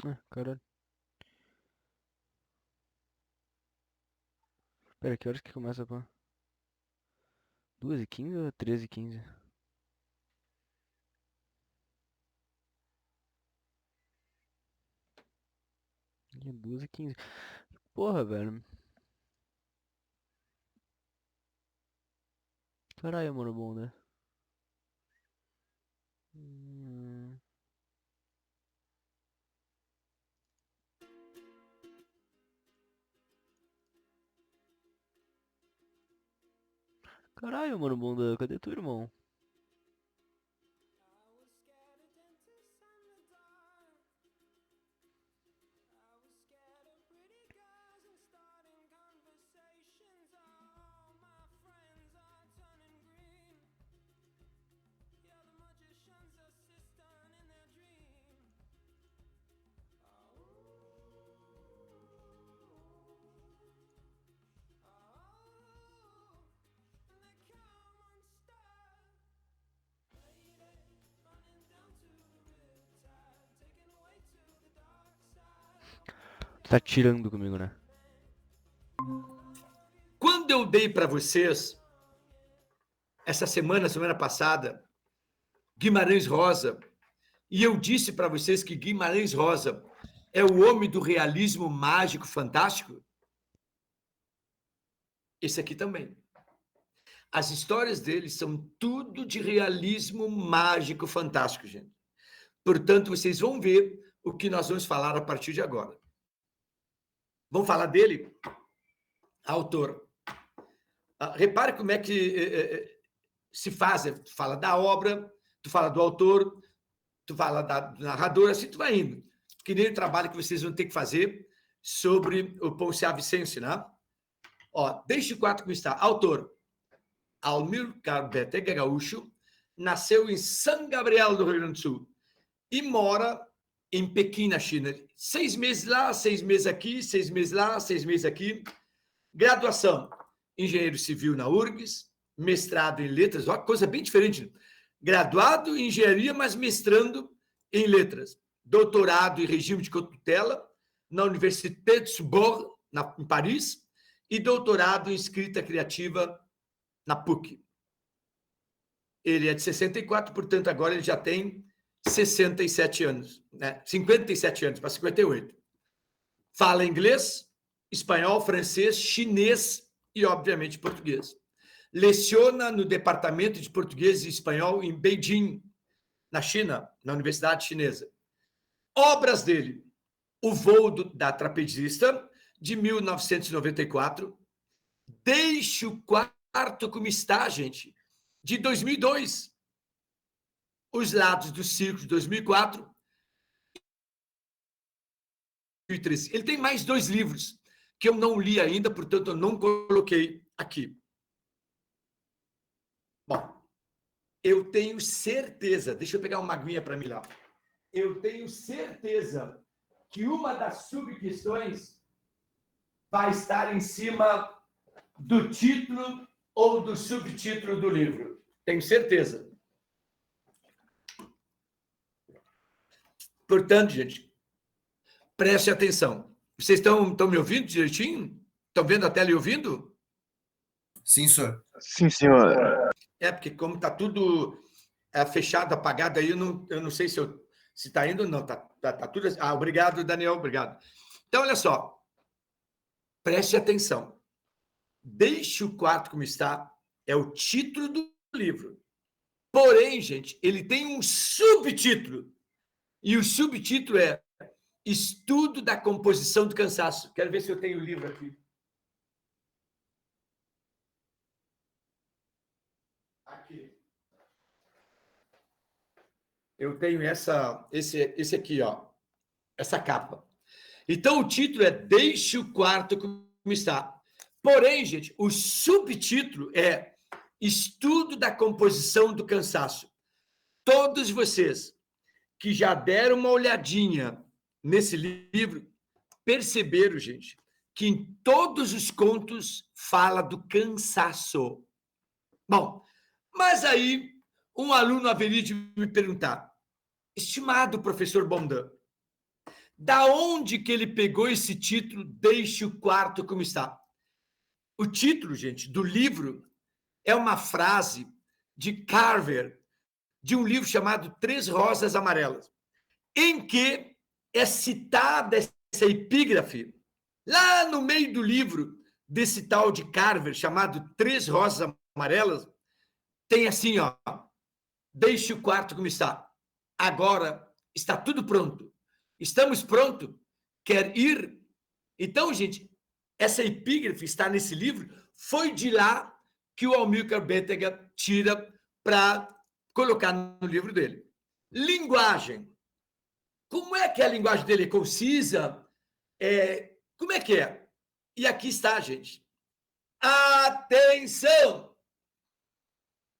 Ah, caralho. Pera, que horas que começa, pô? 2h15 ou 13h15? Ih, 2h15. Porra, velho. Caralho, mano, bom, né? Hum... Caralho, mano, bunda, cadê tu, irmão? Tá tirando comigo, né? Quando eu dei para vocês, essa semana passada, Guimarães Rosa, e eu disse para vocês que Guimarães Rosa é o homem do realismo mágico fantástico, esse aqui também. As histórias dele são tudo de realismo mágico fantástico, gente. Portanto, vocês vão ver o que nós vamos falar a partir de agora. Vamos falar dele? Autor. Repare como é que se faz. Tu fala da obra, tu fala do autor, tu fala do narrador, assim tu vai indo. Que nem o trabalho que vocês vão ter que fazer sobre o Ponciá Vicente, né? Ó, desde o 4 como está. Autor, Almir Betega Gaúcho, nasceu em São Gabriel do Rio Grande do Sul e mora em Pequim, na China. 6 meses lá, 6 meses aqui, 6 meses lá, 6 meses aqui. Graduação, engenheiro civil na URGS, mestrado em letras, ó, coisa bem diferente. Graduado em engenharia, mas mestrando em letras. Doutorado em regime de tutela na Université de Sorbonne, em Paris, e doutorado em escrita criativa na PUC. Ele é de 64, portanto, agora ele já tem 67 anos, né? 57 anos, para 58. Fala inglês, espanhol, francês, chinês e, obviamente, português. Leciona no Departamento de Português e Espanhol em Beijing, na China, na Universidade Chinesa. Obras dele: O Voo da Trapezista, de 1994. Deixe o quarto como está, gente, de 2002. Os Lados do Circo, de 2004. Ele tem mais 2 livros que eu não li ainda, portanto, eu não coloquei aqui. Bom, eu tenho certeza, deixa eu pegar uma aguinha para mim lá. Eu tenho certeza que uma das subquestões vai estar em cima do título ou do subtítulo do livro. Tenho certeza. Portanto, gente, preste atenção. Vocês estão me ouvindo direitinho? Estão vendo a tela e ouvindo? Sim, senhor. Sim, senhor. Porque como está tudo fechado, apagado, aí eu não sei se está indo ou não. Tá tudo. Obrigado, Daniel, obrigado. Então, olha só. Preste atenção. Deixe o quarto como está é o título do livro. Porém, gente, ele tem um subtítulo. E o subtítulo é Estudo da Composição do Cansaço. Quero ver se eu tenho o livro aqui. Aqui. Eu tenho esse aqui, ó. Essa capa. Então, o título é Deixe o quarto como está. Porém, gente, o subtítulo é Estudo da Composição do Cansaço. Todos vocês que já deram uma olhadinha nesse livro perceberam, gente, que em todos os contos fala do cansaço. Bom, mas aí um aluno haveria de me perguntar, estimado professor Bondan, Da onde que ele pegou esse título, Deixe o Quarto Como Está? O título, gente, do livro é uma frase de Carver, de um livro chamado Três Rosas Amarelas, em que é citada essa epígrafe, lá no meio do livro, desse tal de Carver, chamado Três Rosas Amarelas, tem assim, ó, deixe o quarto como está. Agora está tudo pronto. Estamos prontos? Quer ir? Então, gente, essa epígrafe está nesse livro, foi de lá que o Amilcar Bétega tira para colocar no livro dele. Linguagem. Como é que a linguagem dele é concisa? Como é que é? E aqui está, gente. Atenção!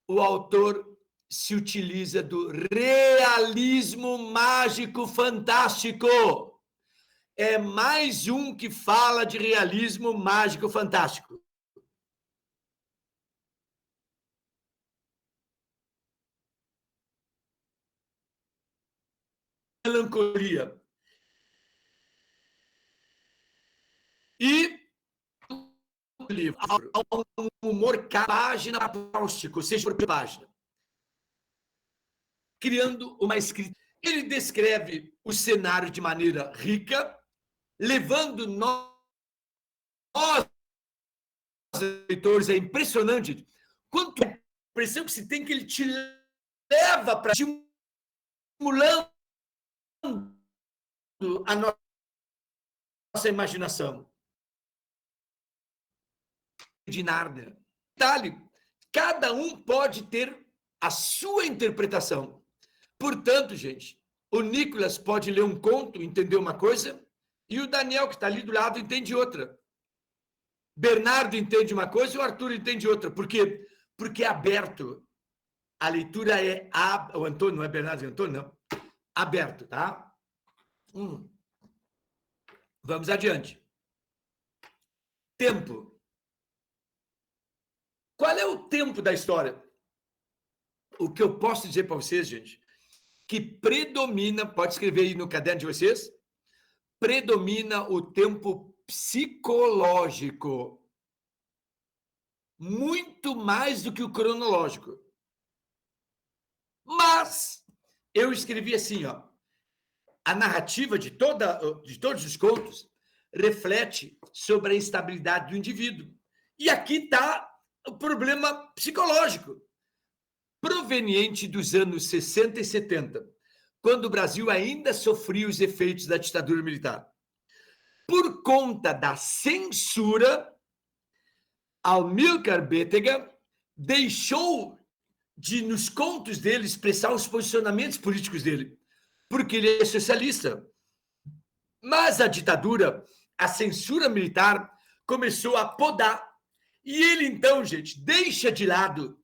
O autor se utiliza do realismo mágico fantástico. É mais um que fala de realismo mágico fantástico. Melancolia. E o livro, um humor página cáustico, ou seja, por página. Criando uma escrita. Ele descreve o cenário de maneira rica, levando nós, leitores, é impressionante quanto a impressão que se tem que ele te leva para estimulando a nossa imaginação. De Narnia. Detalhe, cada um pode ter a sua interpretação. Portanto, gente, o Nicolas pode ler um conto, entender uma coisa, e o Daniel, que está ali do lado, entende outra. Bernardo entende uma coisa e o Arthur entende outra. Por quê? Porque é aberto. A leitura é... O Antônio, não é Bernardo e Antônio, não. Aberto, tá? Vamos adiante. Tempo. Qual é o tempo da história? O que eu posso dizer para vocês, gente, que predomina, pode escrever aí no caderno de vocês, predomina o tempo psicológico. Muito mais do que o cronológico. Mas eu escrevi assim, ó, a narrativa de todos os contos reflete sobre a instabilidade do indivíduo. E aqui está o problema psicológico, proveniente dos anos 60 e 70, quando o Brasil ainda sofria os efeitos da ditadura militar. Por conta da censura, Amilcar Bétega deixou de, nos contos dele, expressar os posicionamentos políticos dele, porque ele é socialista. Mas a ditadura, a censura militar, começou a podar. E ele, então, gente, deixa de lado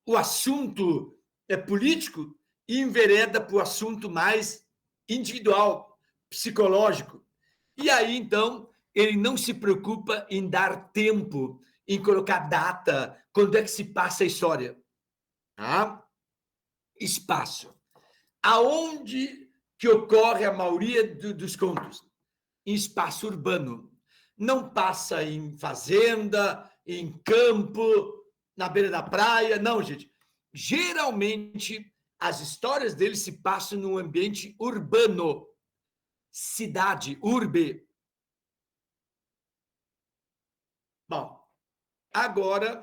o assunto político e envereda para o assunto mais individual, psicológico. E aí, então, ele não se preocupa em dar tempo, em colocar data, quando é que se passa a história. Tá? Espaço. Aonde que ocorre a maioria dos contos? Em espaço urbano. Não passa em fazenda, em campo, na beira da praia. Não, gente. Geralmente, as histórias dele se passam num ambiente urbano. Cidade, urbe. Bom, agora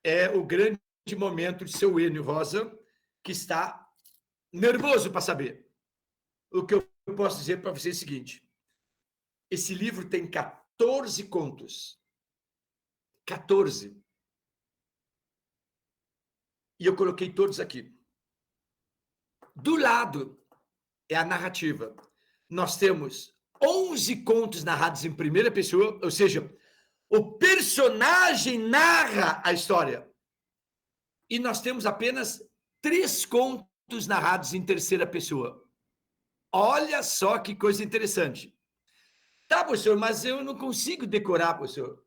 é o grande momento de seu Enio Rosa, que está nervoso para saber. O que eu posso dizer para você é o seguinte: esse livro tem 14 contos. 14. E eu coloquei todos aqui. Do lado é a narrativa. Nós temos 11 contos narrados em primeira pessoa, ou seja, o personagem narra a história. E nós temos apenas 3 contos narrados em terceira pessoa. Olha só que coisa interessante. Tá, professor, mas eu não consigo decorar, professor.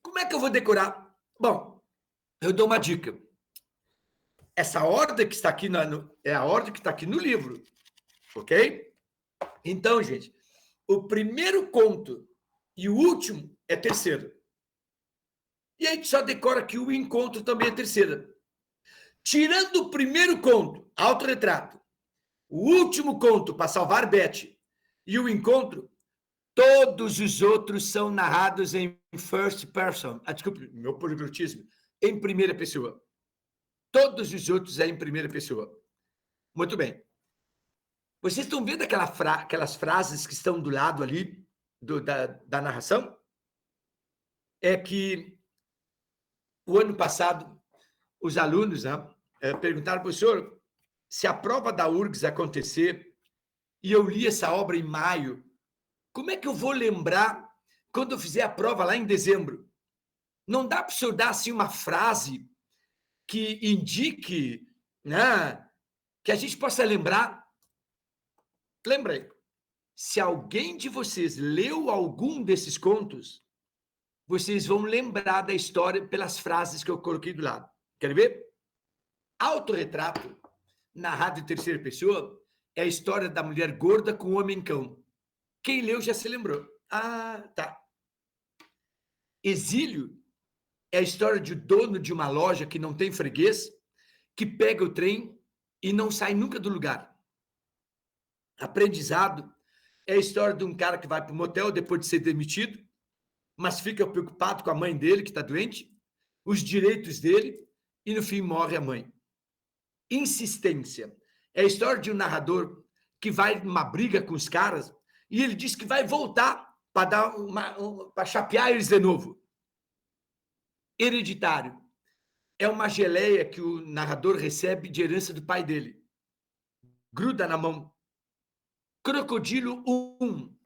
Como é que eu vou decorar? Bom, eu dou uma dica. Essa ordem que está aqui é a ordem que está aqui no livro. Ok? Então, gente, o primeiro conto e o último é terceiro. E a gente só decora que o encontro também é terceira. Tirando o primeiro conto, autorretrato, o último conto, para salvar Beth, e o encontro, todos os outros são narrados em first person. Desculpe, meu poliglotismo. Em primeira pessoa. Todos os outros é em primeira pessoa. Muito bem. Vocês estão vendo aquelas frases que estão do lado ali da narração? É que o ano passado, os alunos perguntaram, professor, se a prova da URGS acontecer e eu li essa obra em maio, como é que eu vou lembrar quando eu fizer a prova lá em dezembro? Não dá para o senhor dar assim uma frase que indique, né, que a gente possa lembrar? Lembrei. Se alguém de vocês leu algum desses contos, vocês vão lembrar da história pelas frases que eu coloquei do lado. Quer ver? Autorretrato, narrado em terceira pessoa, é a história da mulher gorda com o homem cão. Quem leu já se lembrou. Ah, tá. Exílio é a história de dono de uma loja que não tem freguês, que pega o trem e não sai nunca do lugar. Aprendizado é a história de um cara que vai para o motel depois de ser demitido, mas fica preocupado com a mãe dele, que está doente, os direitos dele, e no fim morre a mãe. Insistência é a história de um narrador que vai numa briga com os caras e ele diz que vai voltar para chapear eles de novo. Hereditário é uma geleia que o narrador recebe de herança do pai dele. Gruda na mão. Crocodilo 1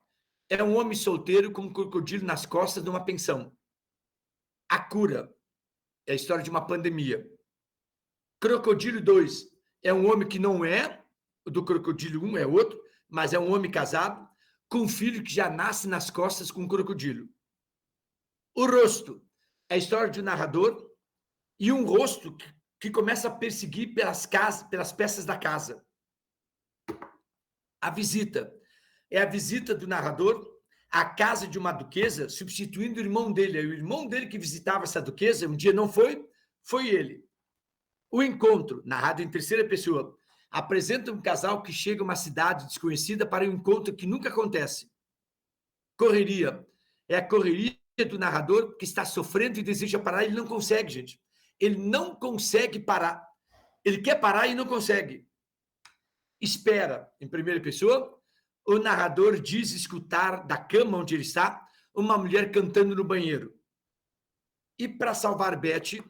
é um homem solteiro com um crocodilo nas costas numa pensão. A cura é a história de uma pandemia. Crocodilo 2 é um homem que não é o do Crocodilo 1, é outro, mas é um homem casado com um filho que já nasce nas costas com um crocodilo. O rosto é a história de um narrador e um rosto que começa a perseguir pelas peças da casa. A visita é a visita do narrador à casa de uma duquesa, substituindo o irmão dele. O irmão dele que visitava essa duquesa, um dia não foi ele. O encontro, narrado em terceira pessoa, apresenta um casal que chega a uma cidade desconhecida para um encontro que nunca acontece. Correria é a correria do narrador que está sofrendo e deseja parar, ele não consegue, gente. Ele não consegue parar. Ele quer parar e não consegue. Espera, em primeira pessoa, o narrador diz escutar da cama onde ele está uma mulher cantando no banheiro. E para salvar Beth,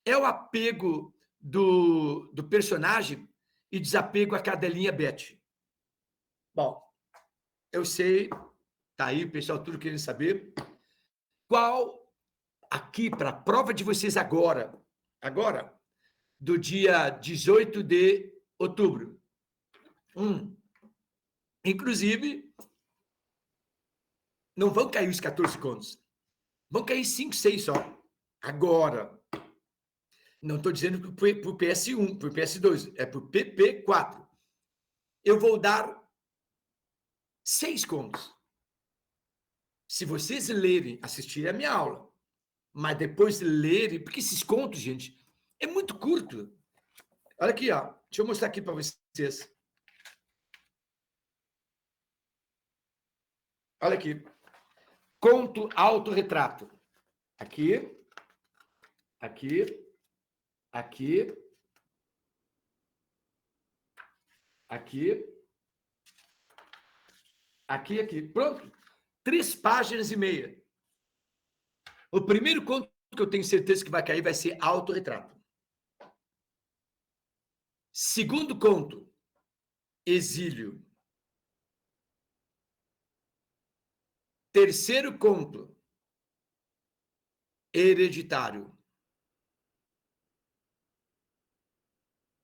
é o apego do personagem e desapego à cadelinha Beth. Bom, eu sei, tá aí o pessoal tudo querendo saber qual aqui para a prova de vocês agora, do dia 18 de outubro. Inclusive, não vão cair os 14 contos. Vão cair 5, 6 só. Agora. Não estou dizendo para o PS1, para o PS2, é para o PP4. Eu vou dar 6 contos. Se vocês lerem, assistirem a minha aula, mas depois lerem, porque esses contos, gente, é muito curto. Olha aqui, ó. Deixa eu mostrar aqui para vocês. Olha aqui. Conto autorretrato. Aqui. Aqui. Aqui. Aqui. Aqui, aqui. Pronto. 3 páginas e meia. O primeiro conto que eu tenho certeza que vai cair vai ser autorretrato. Segundo conto, exílio. Terceiro conto, hereditário.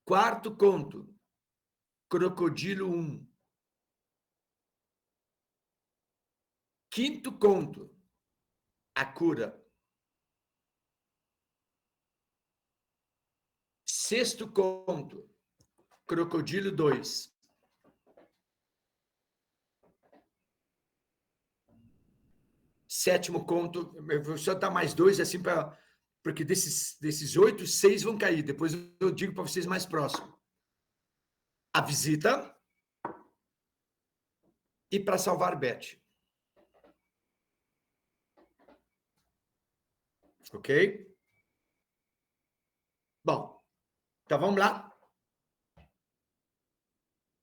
Quarto conto, crocodilo 1. Quinto conto, a cura. Sexto conto, crocodilo 2. 7º conto, eu vou só dar mais 2, assim, porque desses 8, 6 vão cair. Depois eu digo para vocês mais próximo. A visita e para salvar Beth. Ok? Bom, então vamos lá.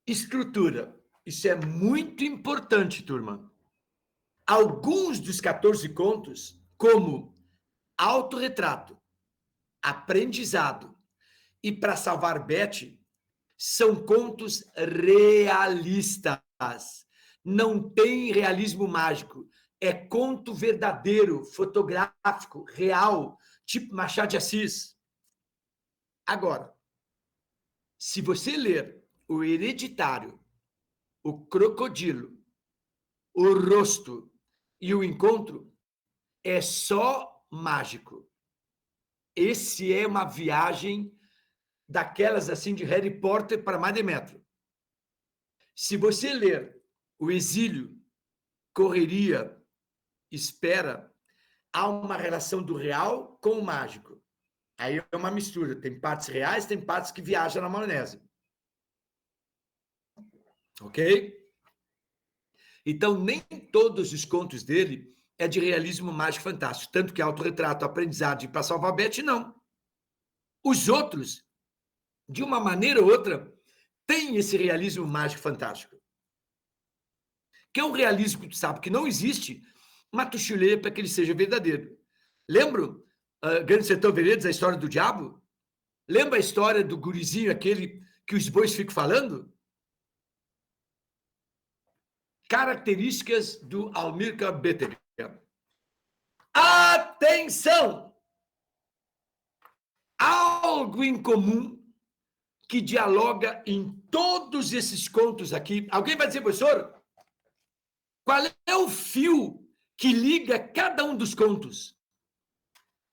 Estrutura. Isso é muito importante, turma. Alguns dos 14 contos, como autorretrato, aprendizado e para salvar Beth, são contos realistas. Não tem realismo mágico. É conto verdadeiro, fotográfico, real, tipo Machado de Assis. Agora, se você ler o Hereditário, o Crocodilo, o Rosto e o Encontro, é só mágico. Esse é uma viagem daquelas assim de Harry Potter para mais de metro. Se você ler o Exílio, Correria, Espera, há uma relação do real com o mágico. Aí é uma mistura. Tem partes reais, tem partes que viajam na maionese. Ok? Então, nem todos os contos dele é de realismo mágico fantástico. Tanto que Autorretrato, Aprendizado e Para Salvar Beth, não. Os outros, de uma maneira ou outra, têm esse realismo mágico fantástico. Que é um realismo que tu sabe que não existe, mas tu chuleia para que ele seja verdadeiro. Lembra Grande Sertão Veredas, a história do diabo? Lembra a história do gurizinho, aquele que os bois ficam falando? Características do Amilcar Bétega. Atenção! Algo em comum que dialoga em todos esses contos aqui. Alguém vai dizer, professor, qual é o fio que liga cada um dos contos?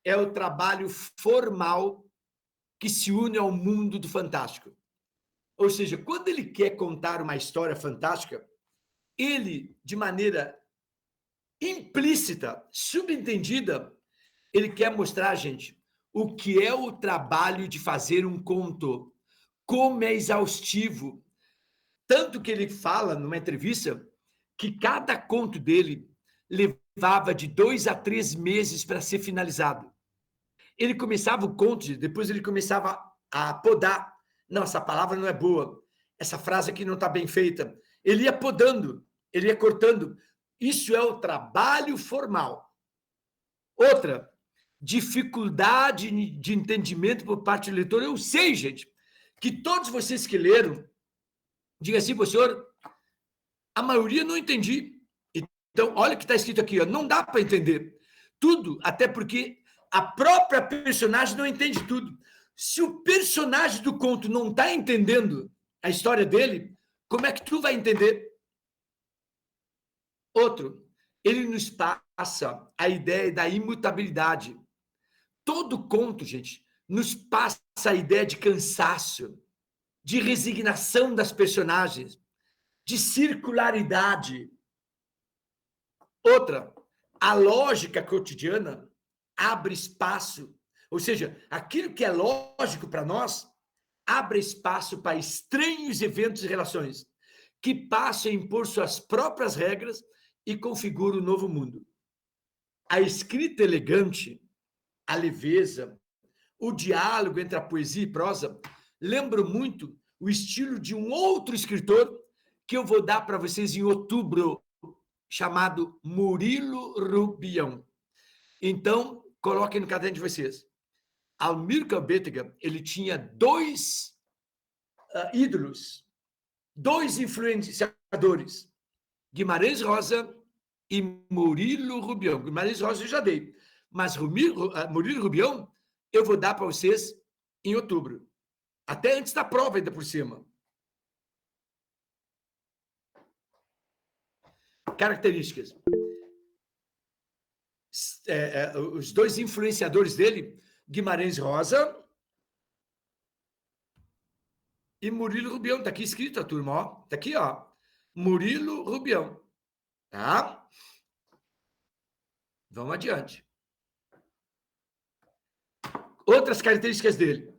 É o trabalho formal que se une ao mundo do fantástico. Ou seja, quando ele quer contar uma história fantástica, ele, de maneira implícita, subentendida, ele quer mostrar, gente, o que é o trabalho de fazer um conto, como é exaustivo. Tanto que ele fala numa entrevista que cada conto dele levava de 2 a 3 meses para ser finalizado. Ele começava o conto, depois ele começava a podar. Não, essa palavra não é boa. Essa frase aqui não está bem feita. Ele ia podando, ele ia cortando. Isso é o trabalho formal. Outra, dificuldade de entendimento por parte do leitor. Eu sei, gente, que todos vocês que leram, digam assim, professor, a maioria não entendi. Então, olha o que está escrito aqui, ó, não dá para entender tudo, até porque a própria personagem não entende tudo. Se o personagem do conto não está entendendo a história dele, como é que tu vai entender? Outro, ele nos passa a ideia da imutabilidade. Todo conto, gente, nos passa a ideia de cansaço, de resignação das personagens, de circularidade. Outra, a lógica cotidiana abre espaço, ou seja, aquilo que é lógico para nós abre espaço para estranhos eventos e relações que passam a impor suas próprias regras e configuram um novo mundo. A escrita elegante, a leveza, o diálogo entre a poesia e prosa lembram muito o estilo de um outro escritor que eu vou dar para vocês em outubro, chamado Murilo Rubião. Então, coloquem no caderno de vocês. Amilcar Bétega, ele tinha 2 ídolos, 2 influenciadores, Guimarães Rosa e Murilo Rubião. Guimarães Rosa eu já dei, mas Murilo Rubião eu vou dar para vocês em outubro, até antes da prova ainda por cima. Características. Os 2 influenciadores dele, Guimarães Rosa e Murilo Rubião. Está aqui escrito a turma, ó. Está aqui, ó. Murilo Rubião. Tá? Vamos adiante. Outras características dele.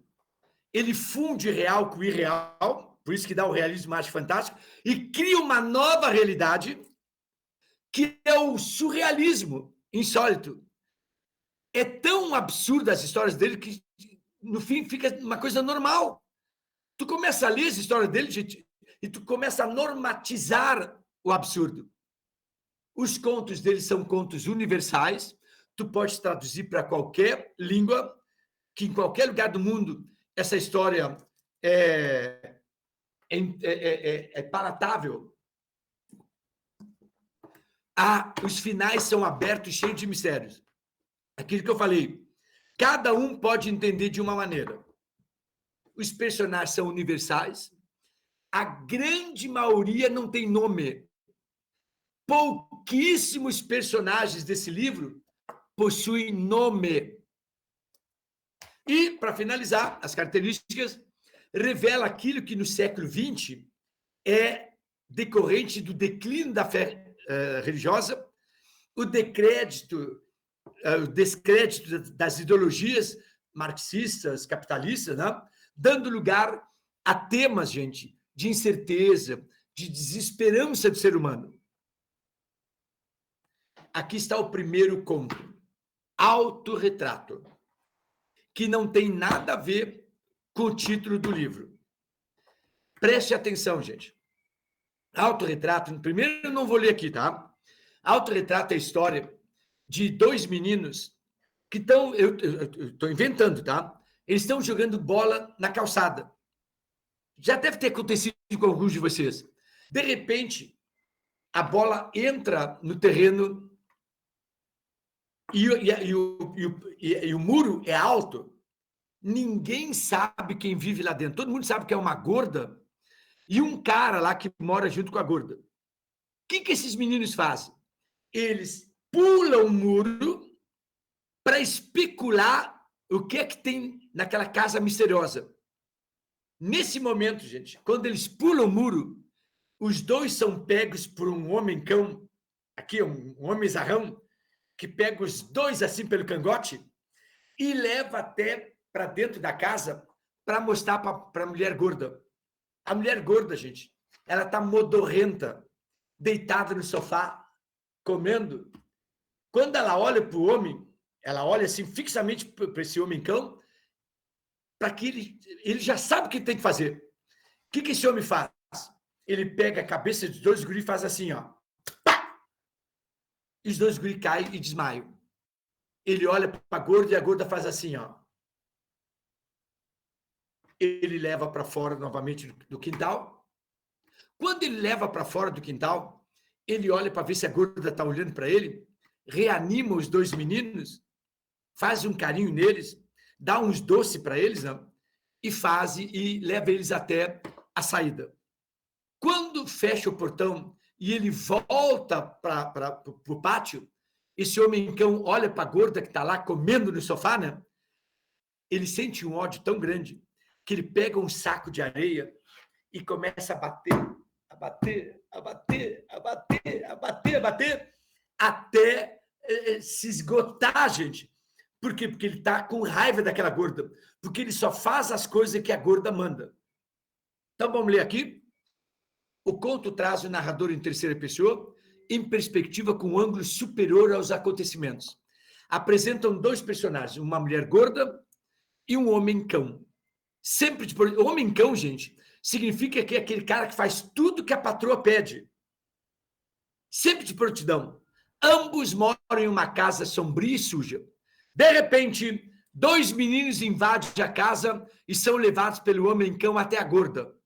Ele funde real com irreal, por isso que dá o realismo mágico fantástico, e cria uma nova realidade, que é o surrealismo insólito. É tão absurdo as histórias dele que, no fim, fica uma coisa normal. Tu começa a ler as histórias dele, gente, e tu começa a normatizar o absurdo. Os contos dele são contos universais, tu pode traduzir para qualquer língua, que em qualquer lugar do mundo essa história é palatável. Os finais são abertos, cheios de mistérios. Aquilo que eu falei, cada um pode entender de uma maneira. Os personagens são universais, a grande maioria não tem nome. Pouquíssimos personagens desse livro possuem nome. E, para finalizar, as características revela aquilo que no século XX é decorrente do declínio da fé religiosa, o descrédito das ideologias marxistas, capitalistas, né? Dando lugar a temas, gente, de incerteza, de desesperança do ser humano. Aqui está o primeiro conto, Autorretrato, que não tem nada a ver com o título do livro. Preste atenção, gente. Autorretrato, primeiro eu não vou ler aqui, tá? Autorretrato é a história de dois meninos que estão, eu estou inventando, tá? Eles estão jogando bola na calçada. Já deve ter acontecido com alguns de vocês. De repente, a bola entra no terreno e o muro é alto. Ninguém sabe quem vive lá dentro. Todo mundo sabe que é uma gorda e um cara lá que mora junto com a gorda. O que esses meninos fazem? Eles pulam o muro para especular o que é que tem naquela casa misteriosa. Nesse momento, gente, quando eles pulam o muro, os dois são pegos por um homem-cão, aqui, um homem zarrão, que pega os dois assim pelo cangote e leva até para dentro da casa para mostrar para a mulher gorda. A mulher gorda, gente, ela está modorrenta, deitada no sofá, comendo. Quando ela olha para o homem, ela olha assim fixamente para esse homem-cão, para que ele já sabe o que tem que fazer. O que esse homem faz? Ele pega a cabeça dos dois guris e faz assim, ó. Pá! E os dois guris caem e desmaiam. Ele olha para a gorda e a gorda faz assim, ó. Ele leva para fora novamente do quintal. Quando ele leva para fora do quintal, ele olha para ver se a gorda está olhando para ele, reanima os dois meninos, faz um carinho neles, dá uns doces para eles, né? E leva eles até a saída. Quando fecha o portão e ele volta para o pátio, esse homem-cão olha para a gorda que está lá comendo no sofá, né? Ele sente um ódio tão grande que ele pega um saco de areia e começa a bater, até se esgotar, gente. Por quê? Porque ele está com raiva daquela gorda. Porque ele só faz as coisas que a gorda manda. Então, vamos ler aqui. O conto traz o narrador em terceira pessoa, em perspectiva com um ângulo superior aos acontecimentos. Apresentam dois personagens, uma mulher gorda e um homem-cão. Sempre de... Homem-cão, gente, significa que é aquele cara que faz tudo que a patroa pede. Sempre de prontidão. Ambos moram em uma casa sombria e suja. De repente, dois meninos invadem a casa e são levados pelo homem-cão até a gorda.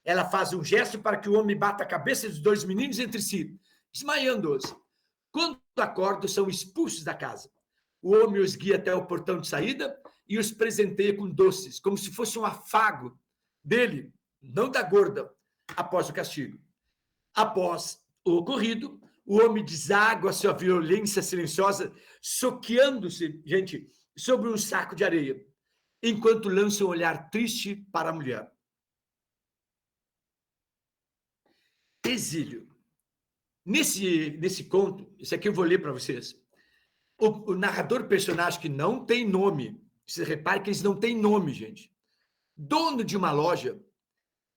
Ela faz um gesto para que o homem bata a cabeça dos dois meninos entre si, desmaiando-os. Quando acordam, são expulsos da casa. O homem os guia até o portão de saída e os presenteia com doces, como se fosse um afago dele, não da gorda, após o castigo. Após o ocorrido, o homem deságua sua violência silenciosa, soqueando-se, gente, sobre um saco de areia, enquanto lança um olhar triste para a mulher. Exílio. Nesse conto, isso aqui eu vou ler para vocês. o narrador personagem que não tem nome, você repare que eles não têm nome, gente. Dono de uma loja,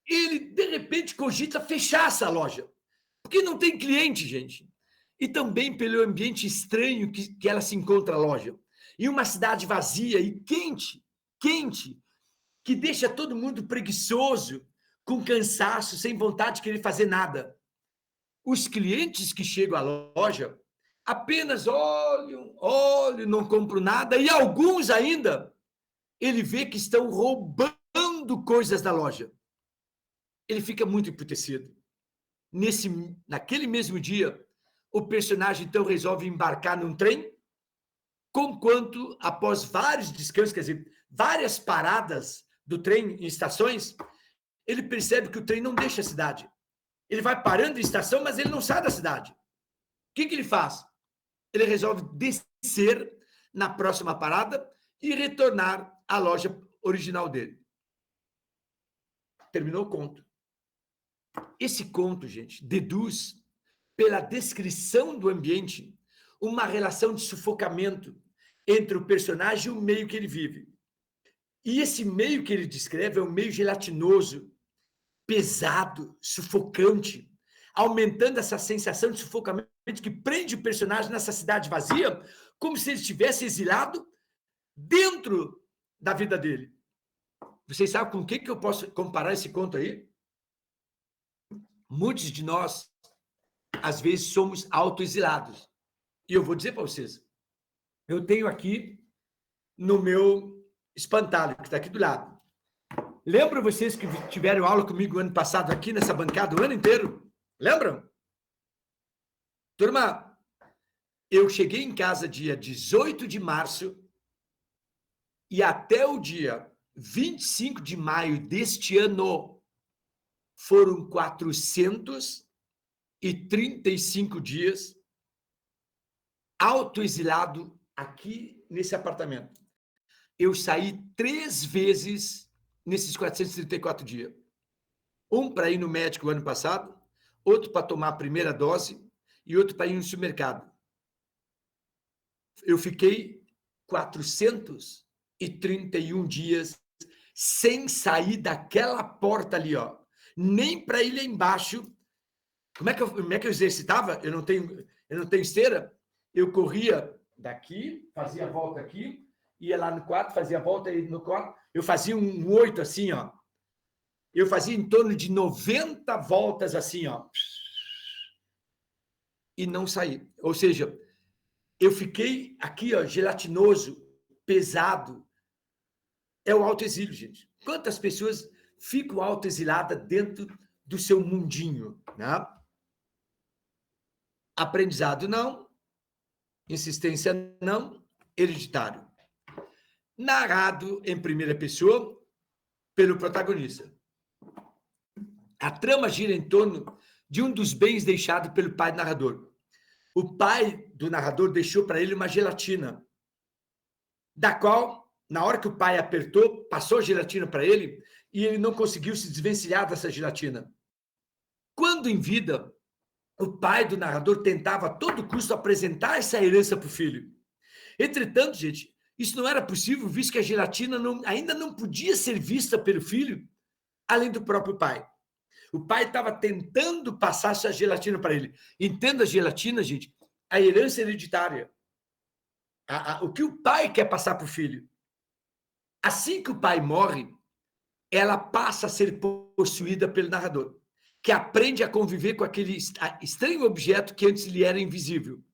ele, de repente, cogita fechar essa loja, porque não tem cliente, gente. E também pelo ambiente estranho que ela se encontra a loja. Em uma cidade vazia e quente, que deixa todo mundo preguiçoso, com cansaço, sem vontade de querer fazer nada. Os clientes que chegam à loja apenas olham, não compram nada, e alguns ainda, ele vê que estão roubando coisas da loja. Ele fica muito emputecido. Naquele mesmo dia, o personagem então resolve embarcar num trem, conquanto, após vários descansos, quer dizer, várias paradas do trem em estações, ele percebe que o trem não deixa a cidade. Ele vai parando em estação, mas ele não sai da cidade. O que ele faz? Ele resolve descer na próxima parada e retornar à loja original dele. Terminou o conto. Esse conto, gente, deduz, pela descrição do ambiente, uma relação de sufocamento entre o personagem e o meio que ele vive. E esse meio que ele descreve é um meio gelatinoso, pesado, sufocante, aumentando essa sensação de sufocamento que prende o personagem nessa cidade vazia, como se ele estivesse exilado dentro da vida dele. Vocês sabem com o que eu posso comparar esse conto aí? Muitos de nós, às vezes, somos autoexilados. E eu vou dizer para vocês, eu tenho aqui no meu espantalho, que está aqui do lado. Lembram vocês que tiveram aula comigo ano passado aqui nessa bancada o ano inteiro? Lembram? Turma, eu cheguei em casa dia 18 de março e até o dia 25 de maio deste ano foram 435 dias autoexilado aqui nesse apartamento. Eu saí 3 vezes nesses 434 dias. Um para ir no médico o ano passado, outro para tomar a primeira dose e outro para ir no supermercado. Eu fiquei 431 dias sem sair daquela porta ali, ó. Nem para ir lá embaixo. Como é que eu exercitava? Eu não tenho esteira. Eu corria daqui, fazia a volta aqui, ia lá no quarto, fazia a volta aí no quarto. Eu fazia um 8 assim, ó. Eu fazia em torno de 90 voltas assim, ó. E não saí. Ou seja, eu fiquei aqui, ó, gelatinoso, pesado. É o autoexílio, gente. Quantas pessoas ficam autoexiladas dentro do seu mundinho, né? Aprendizado não, insistência não, hereditário. Narrado em primeira pessoa pelo protagonista. A trama gira em torno de um dos bens deixado pelo pai do narrador. O pai do narrador deixou para ele uma gelatina, da qual, na hora que o pai apertou, passou a gelatina para ele e ele não conseguiu se desvencilhar dessa gelatina. Quando em vida, o pai do narrador tentava a todo custo apresentar essa herança para o filho. Entretanto, gente, isso não era possível, visto que a gelatina ainda não podia ser vista pelo filho, além do próprio pai. O pai estava tentando passar essa gelatina para ele. Entenda a gelatina, gente, a herança hereditária. O que o pai quer passar para o filho. Assim que o pai morre, ela passa a ser possuída pelo narrador, que aprende a conviver com aquele estranho objeto que antes lhe era invisível.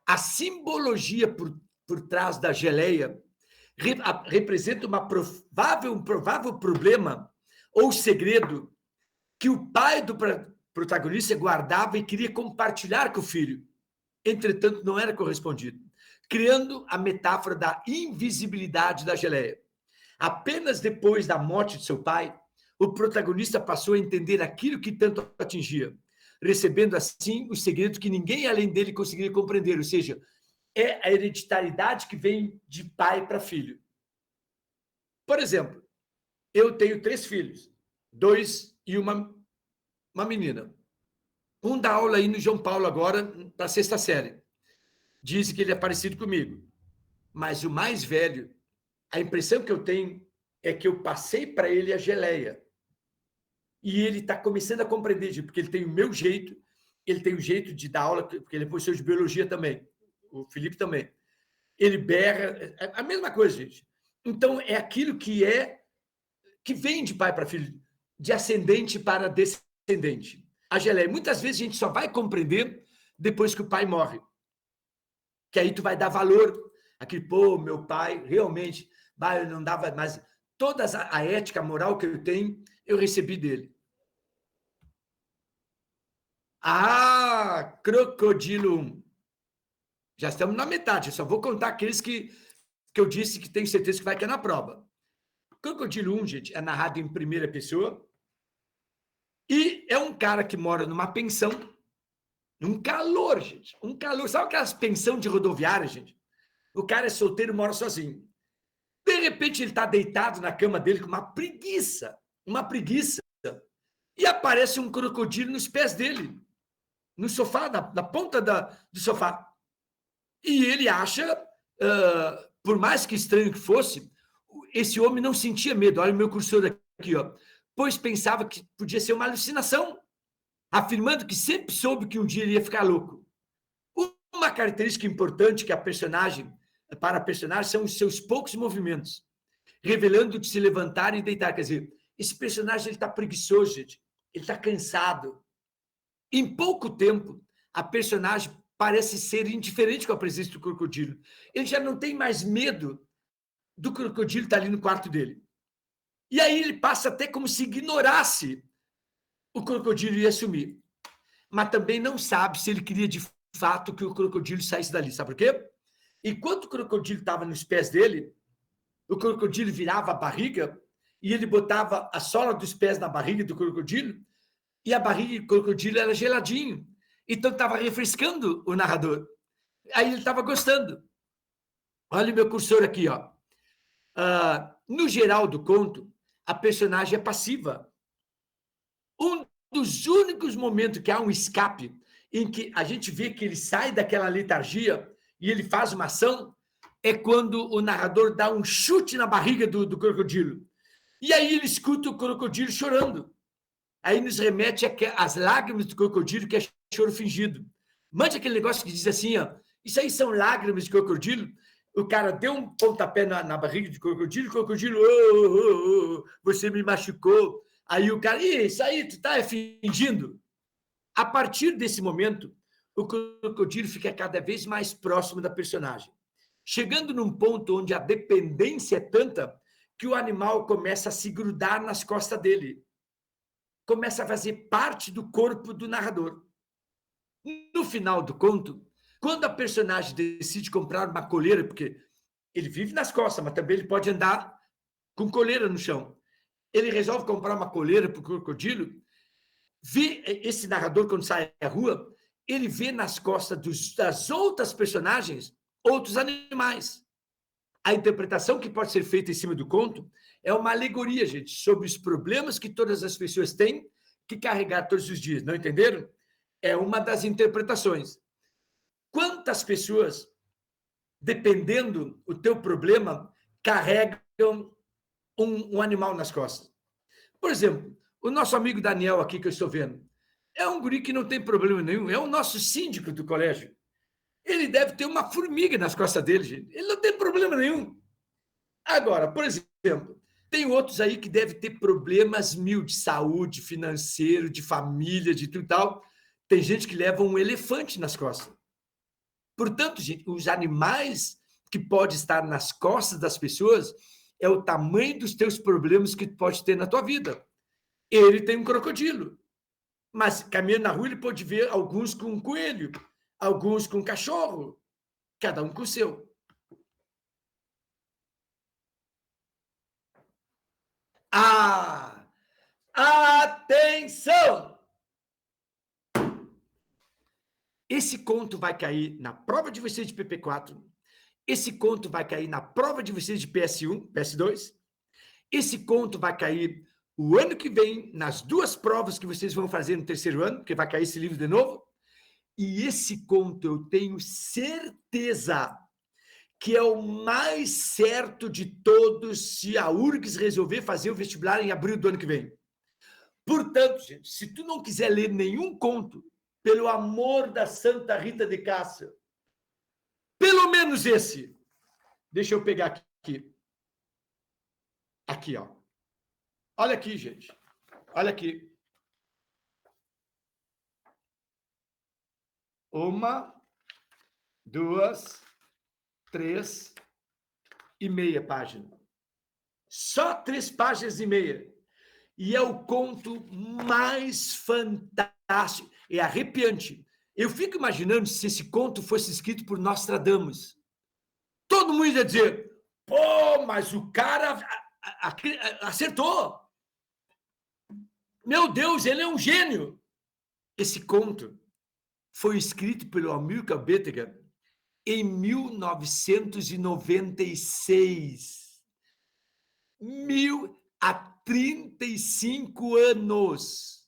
A simbologia por trás da geleia representa um provável problema ou segredo que o pai do protagonista guardava e queria compartilhar com o filho. Entretanto, não era correspondido, criando a metáfora da invisibilidade da geleia. Apenas depois da morte de seu pai, o protagonista passou a entender aquilo que tanto atingia, recebendo assim o segredo que ninguém além dele conseguiria compreender, ou seja, é a hereditariedade que vem de pai para filho. Por exemplo, eu tenho 3 filhos, 2 e uma menina. Um dá aula aí no João Paulo agora para a 6ª série. dizem que ele é parecido comigo. Mas o mais velho, a impressão que eu tenho é que eu passei para ele a geleia. E ele está começando a compreender, porque ele tem o meu jeito, ele tem o jeito de dar aula, porque ele é professor de biologia também, o Felipe também. Ele berra, é a mesma coisa, gente. Então, é aquilo que vem de pai para filho, de ascendente para descendente. A geleia. Muitas vezes a gente só vai compreender depois que o pai morre. Que aí tu vai dar valor. Aqui, pô, meu pai realmente, eu não dava mais. Toda a ética, a moral que eu tenho, eu recebi dele. Ah, Crocodilo 1. Já estamos na metade, eu só vou contar aqueles que eu disse que tenho certeza que vai cair na prova. Crocodilo 1, gente, é narrado em primeira pessoa e é um cara que mora numa pensão, num calor, gente, um calor. Sabe aquelas pensão de rodoviária, gente? O cara é solteiro e mora sozinho. De repente, ele está deitado na cama dele com uma preguiça, e aparece um crocodilo nos pés dele, no sofá, na ponta do sofá. E ele acha, por mais que estranho que fosse, esse homem não sentia medo. Olha o meu cursor aqui, ó. Pois pensava que podia ser uma alucinação, afirmando que sempre soube que um dia ele ia ficar louco. Uma característica importante para a personagem são os seus poucos movimentos, revelando de se levantar e deitar. Quer dizer, esse personagem está preguiçoso, gente. Ele está cansado. Em pouco tempo, a personagem parece ser indiferente com a presença do crocodilo. Ele já não tem mais medo do crocodilo estar ali no quarto dele. E aí ele passa até como se ignorasse o crocodilo ia sumir. Mas também não sabe se ele queria de fato que o crocodilo saísse dali. Sabe por quê? Enquanto o crocodilo estava nos pés dele, o crocodilo virava a barriga e ele botava a sola dos pés na barriga do crocodilo e a barriga do crocodilo era geladinho. Então estava refrescando o narrador. Aí ele estava gostando. Olha o meu cursor aqui, ó. No geral do conto, a personagem é passiva. Um dos únicos momentos que há um escape em que a gente vê que ele sai daquela letargia e ele faz uma ação é quando o narrador dá um chute na barriga do crocodilo. E aí ele escuta o crocodilo chorando. Aí nos remete às lágrimas do crocodilo, que é choro fingido. Mande aquele negócio que diz assim, ó, isso aí são lágrimas de crocodilo. O cara deu um pontapé na barriga de crocodilo, o crocodilo, você me machucou. Aí o cara, isso aí, tu tá fingindo. A partir desse momento, o crocodilo fica cada vez mais próximo da personagem, chegando num ponto onde a dependência é tanta que o animal começa a se grudar nas costas dele. Começa a fazer parte do corpo do narrador. No final do conto, quando a personagem decide comprar uma coleira, porque ele vive nas costas, mas também ele pode andar com coleira no chão. Ele resolve comprar uma coleira para o crocodilo, vê esse narrador, quando sai à rua, ele vê nas costas das outras personagens outros animais. A interpretação que pode ser feita em cima do conto é uma alegoria, gente, sobre os problemas que todas as pessoas têm que carregar todos os dias. Não entenderam? É uma das interpretações. Quantas pessoas, dependendo do teu problema, carregam um animal nas costas? Por exemplo, o nosso amigo Daniel aqui que eu estou vendo, é um guri que não tem problema nenhum, é o nosso síndico do colégio. Ele deve ter uma formiga nas costas dele, gente. Ele não tem problema nenhum. Agora, por exemplo, tem outros aí que devem ter problemas mil de saúde, financeiro, de família, de tudo e tal. Tem gente que leva um elefante nas costas. Portanto, gente, os animais que podem estar nas costas das pessoas é o tamanho dos teus problemas que tu pode ter na tua vida. Ele tem um crocodilo, mas caminhando na rua ele pode ver alguns com um coelho, alguns com um cachorro, cada um com o seu. Atenção! Esse conto vai cair na prova de vocês de PP4, esse conto vai cair na prova de vocês de PS1, PS2, esse conto vai cair o ano que vem nas duas provas que vocês vão fazer no terceiro ano, porque vai cair esse livro de novo, E esse conto eu tenho certeza que é o mais certo de todos se a URGS resolver fazer o vestibular em abril do ano que vem. Portanto, gente, se tu não quiser ler nenhum conto, pelo amor da Santa Rita de Cássia, pelo menos esse. Deixa eu pegar aqui. Aqui, ó. Olha aqui, gente. Olha aqui. 1, 2, 3 e meia página. Só 3 páginas e meia. E é o conto mais fantástico. É arrepiante. Eu fico imaginando se esse conto fosse escrito por Nostradamus. Todo mundo ia dizer, pô, mas o cara acertou. Meu Deus, ele é um gênio. Esse conto foi escrito pelo Amilcar Bétega em 1996. Há 35 anos.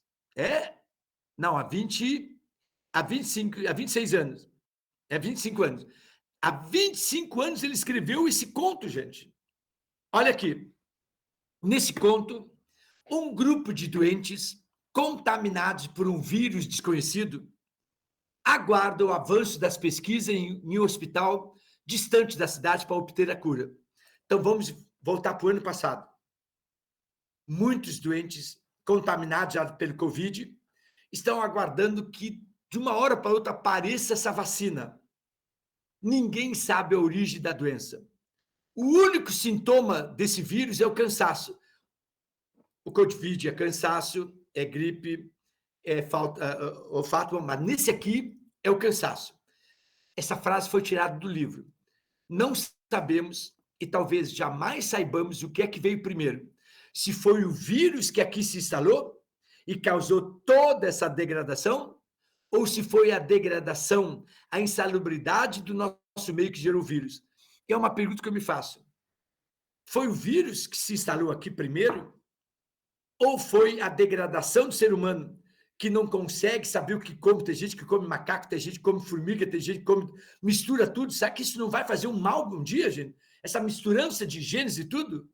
Não, há 26 anos. 25 anos. Há 25 anos ele escreveu esse conto, gente. Olha aqui. Nesse conto, um grupo de doentes contaminados por um vírus desconhecido aguarda o avanço das pesquisas em um hospital distante da cidade para obter a cura. Então, vamos voltar para o ano passado. Muitos doentes contaminados já pelo Covid estão aguardando que, de uma hora para outra, apareça essa vacina. Ninguém sabe a origem da doença. O único sintoma desse vírus é o cansaço. O Covid é cansaço, é gripe, é olfato, mas nesse aqui é o cansaço. Essa frase foi tirada do livro. Não sabemos e talvez jamais saibamos o que é que veio primeiro. Se foi o vírus que aqui se instalou e causou toda essa degradação, ou se foi a degradação, a insalubridade do nosso meio que gerou o vírus. É uma pergunta que eu me faço. Foi o vírus que se instalou aqui primeiro? Ou foi a degradação do ser humano que não consegue saber o que come? Tem gente que come macaco, tem gente que come formiga, tem gente que come, mistura tudo. Será que isso não vai fazer um mal um dia, gente? Essa misturança de genes e tudo?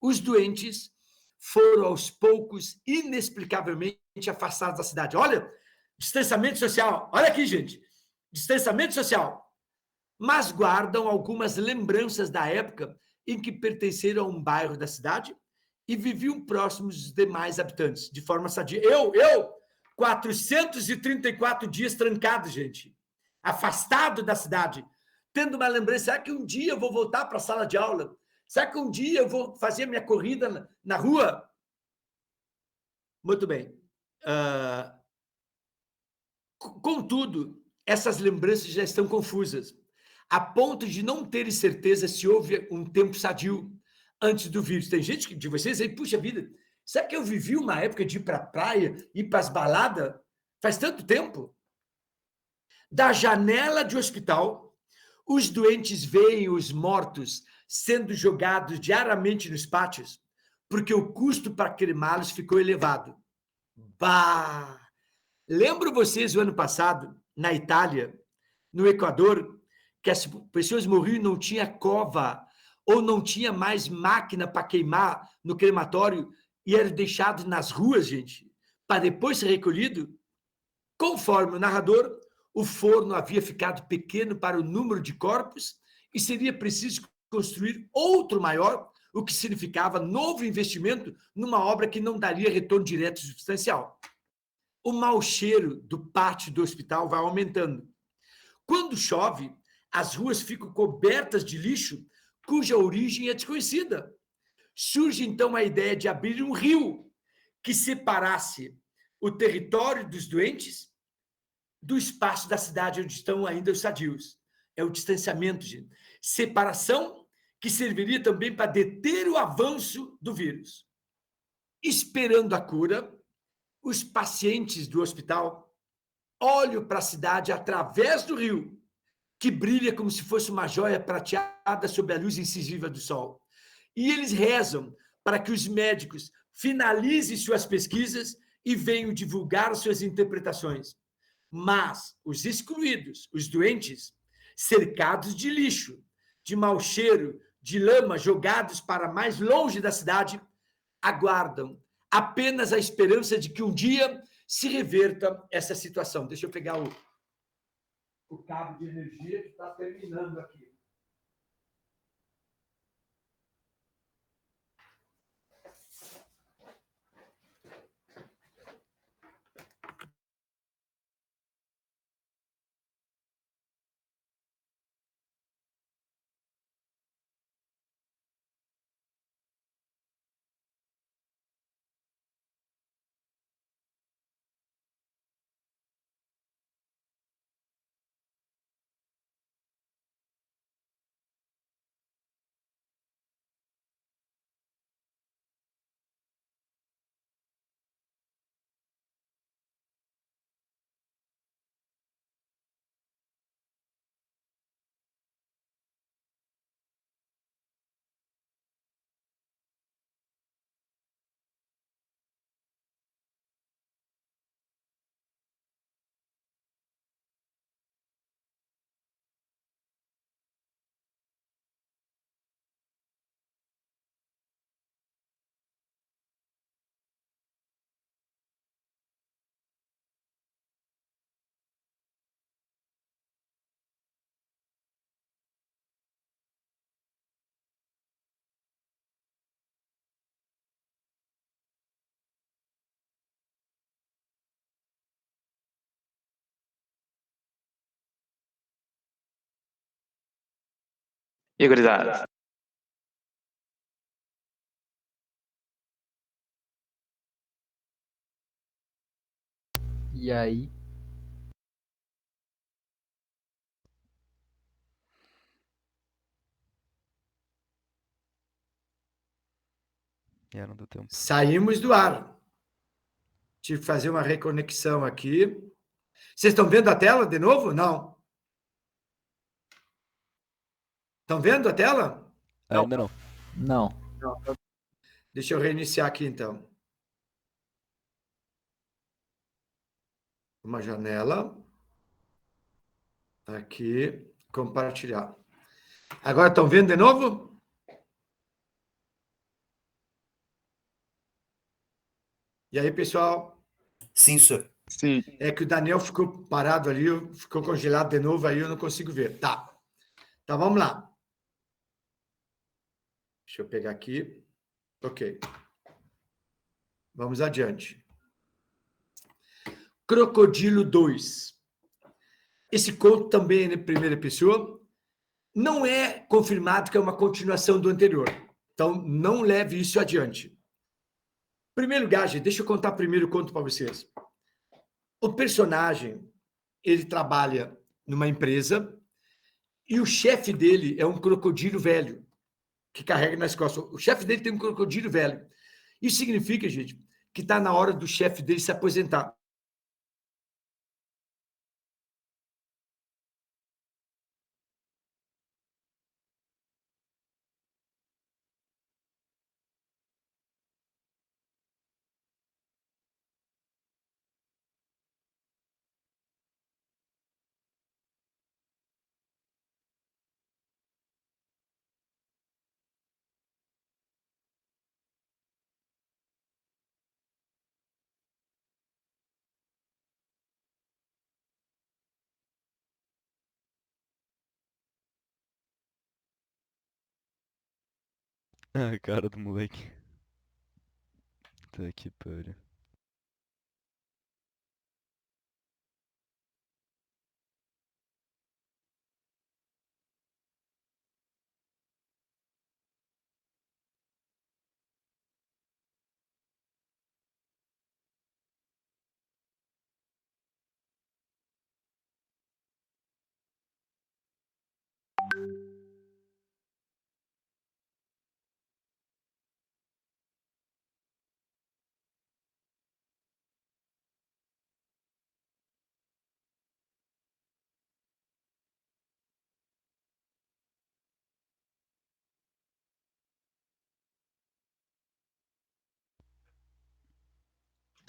Os doentes foram aos poucos, inexplicavelmente afastados da cidade. Olha, distanciamento social. Olha aqui, gente. Distanciamento social. Mas guardam algumas lembranças da época em que pertenceram a um bairro da cidade e viviam próximos dos demais habitantes, de forma sadia. 434 dias trancado, gente. Afastado da cidade. Tendo uma lembrança, será que um dia eu vou voltar para a sala de aula? Será que um dia eu vou fazer minha corrida na rua? Muito bem. Contudo, essas lembranças já estão confusas, a ponto de não terem certeza se houve um tempo sadio antes do vírus. Tem gente de vocês aí, puxa vida, será que eu vivi uma época de ir para a praia, ir para as baladas? Faz tanto tempo. Da janela de hospital, os doentes veem os mortos sendo jogados diariamente nos pátios, porque o custo para cremá-los ficou elevado. Bah! Lembro vocês, o ano passado, na Itália, no Equador, que as pessoas morriam e não tinha cova, ou não tinha mais máquina para queimar no crematório, e eram deixados nas ruas, gente, para depois ser recolhido? Conforme o narrador, o forno havia ficado pequeno para o número de corpos e seria preciso construir outro maior, o que significava novo investimento numa obra que não daria retorno direto substancial. O mau cheiro do pátio do hospital vai aumentando. Quando chove, as ruas ficam cobertas de lixo, cuja origem é desconhecida. Surge então a ideia de abrir um rio que separasse o território dos doentes do espaço da cidade onde estão ainda os sadios. É o distanciamento, gente. Separação que serviria também para deter o avanço do vírus. Esperando a cura, os pacientes do hospital olham para a cidade através do rio, que brilha como se fosse uma joia prateada sob a luz incisiva do sol. E eles rezam para que os médicos finalizem suas pesquisas e venham divulgar suas interpretações. Mas os excluídos, os doentes, cercados de lixo, de mau cheiro, de lama, jogados para mais longe da cidade, aguardam apenas a esperança de que um dia se reverta essa situação. Deixa eu pegar o cabo de energia que está terminando aqui. E gurizada? E aí? Não deu tempo. Saímos do ar. Tive que fazer uma reconexão aqui. Vocês estão vendo a tela de novo? Não. Estão vendo a tela? Ainda não. Não. Deixa eu reiniciar aqui, então. Uma janela. Aqui. Compartilhar. Agora estão vendo de novo? E aí, pessoal? Sim, senhor. Sim. É que o Daniel ficou parado ali, ficou congelado de novo, aí eu não consigo ver. Tá. Então, vamos lá. Deixa eu pegar aqui. Ok. Vamos adiante. Crocodilo 2. Esse conto também é na primeira pessoa. Não é confirmado que é uma continuação do anterior. Então, não leve isso adiante. Em primeiro lugar, gente, deixa eu contar primeiro o conto para vocês. O personagem, ele trabalha numa empresa e o chefe dele é um crocodilo velho que carrega nas costas. O chefe dele tem um crocodilo velho. Isso significa, gente, que está na hora do chefe dele se aposentar. Ah, cara do moleque. Tá que pariu.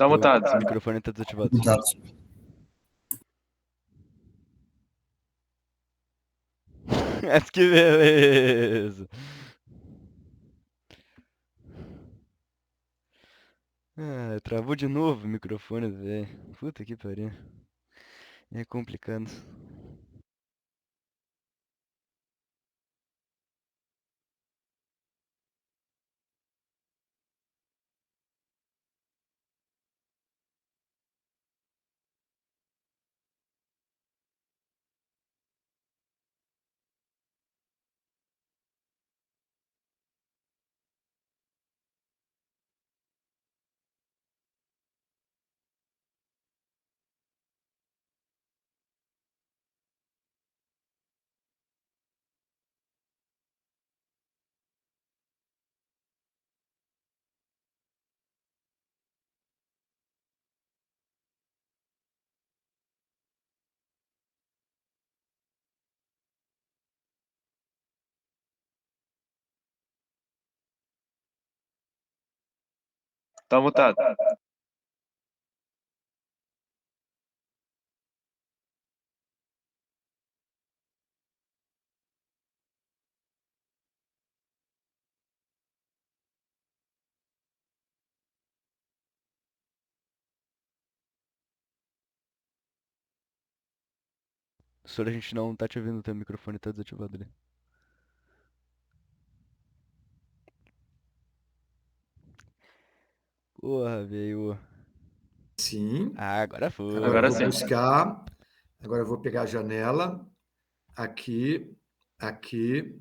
Tá Teu mutado. microfone tá desativado. Mutado. Mas que beleza. Ah, travou de novo o microfone, velho. Puta que pariu. É complicado. Tá mutado. Só a gente não tá te ouvindo, teu microfone tá desativado ali. Porra, veio. Sim. Ah, agora foi. Agora eu Agora vou sim. buscar. Agora eu vou pegar a janela. Aqui, aqui.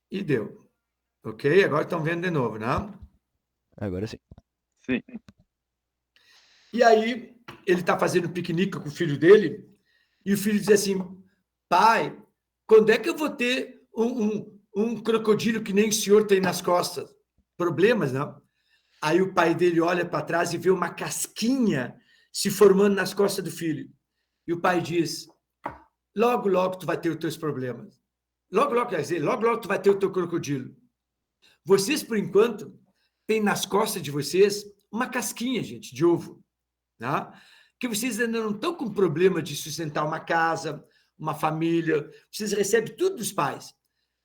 E deu. Ok? Agora estão vendo de novo, né? Agora sim. Sim. E aí, ele está fazendo piquenique com o filho dele, e o filho diz assim: pai, quando é que eu vou ter um crocodilo que nem o senhor tem nas costas? Problemas, não? Aí o pai dele olha para trás e vê uma casquinha se formando nas costas do filho. E o pai diz: logo, logo tu vai ter os teus problemas. Logo, logo, quer dizer, logo, logo tu vai ter o teu crocodilo. Vocês, por enquanto, têm nas costas de vocês uma casquinha, gente, de ovo. Né? Que vocês ainda não estão com problema de sustentar uma casa, uma família, vocês recebem tudo dos pais.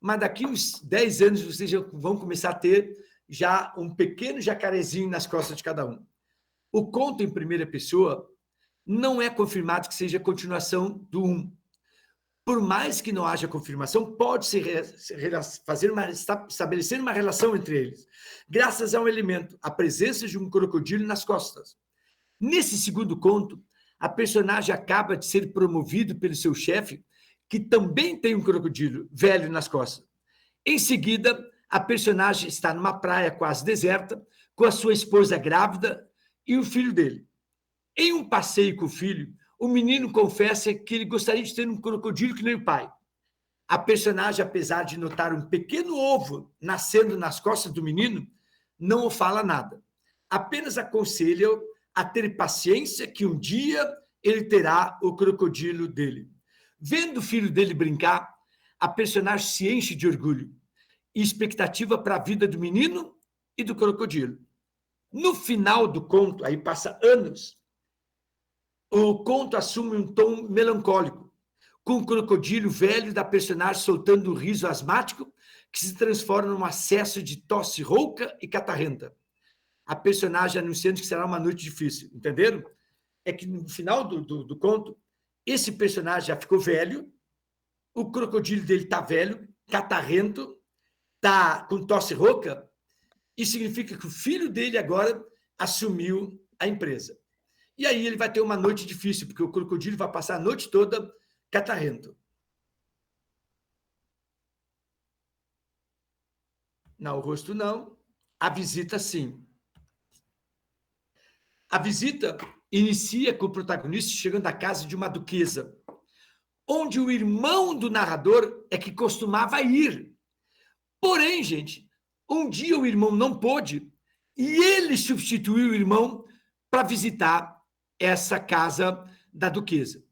Mas daqui uns 10 anos vocês já vão começar a ter já um pequeno jacarezinho nas costas de cada um. O conto em primeira pessoa não é confirmado que seja a continuação do 1. Por mais que não haja confirmação, pode-se estabelecer uma relação entre eles, graças a um elemento, a presença de um crocodilo nas costas. Nesse segundo conto, a personagem acaba de ser promovido pelo seu chefe, que também tem um crocodilo velho nas costas. Em seguida, a personagem está numa praia quase deserta, com a sua esposa grávida e o filho dele. Em um passeio com o filho, o menino confessa que ele gostaria de ter um crocodilo que nem o pai. A personagem, apesar de notar um pequeno ovo nascendo nas costas do menino, não o fala nada. Apenas aconselha-o a ter paciência que um dia ele terá o crocodilo dele. Vendo o filho dele brincar, a personagem se enche de orgulho e expectativa para a vida do menino e do crocodilo. No final do conto, aí passa anos, o conto assume um tom melancólico, com o crocodilo velho da personagem soltando um riso asmático que se transforma num acesso de tosse rouca e catarrenta. A personagem anunciando que será uma noite difícil, entenderam? É que no final do conto, esse personagem já ficou velho, o crocodilo dele está velho, catarrento, está com tosse rouca, e significa que o filho dele agora assumiu a empresa. E aí ele vai ter uma noite difícil, porque o crocodilo vai passar a noite toda catarrento. Não, o rosto não. A visita, sim. A visita inicia com o protagonista chegando à casa de uma duquesa, onde o irmão do narrador é que costumava ir. Porém, gente, um dia o irmão não pôde e ele substituiu o irmão para visitar essa casa da duquesa.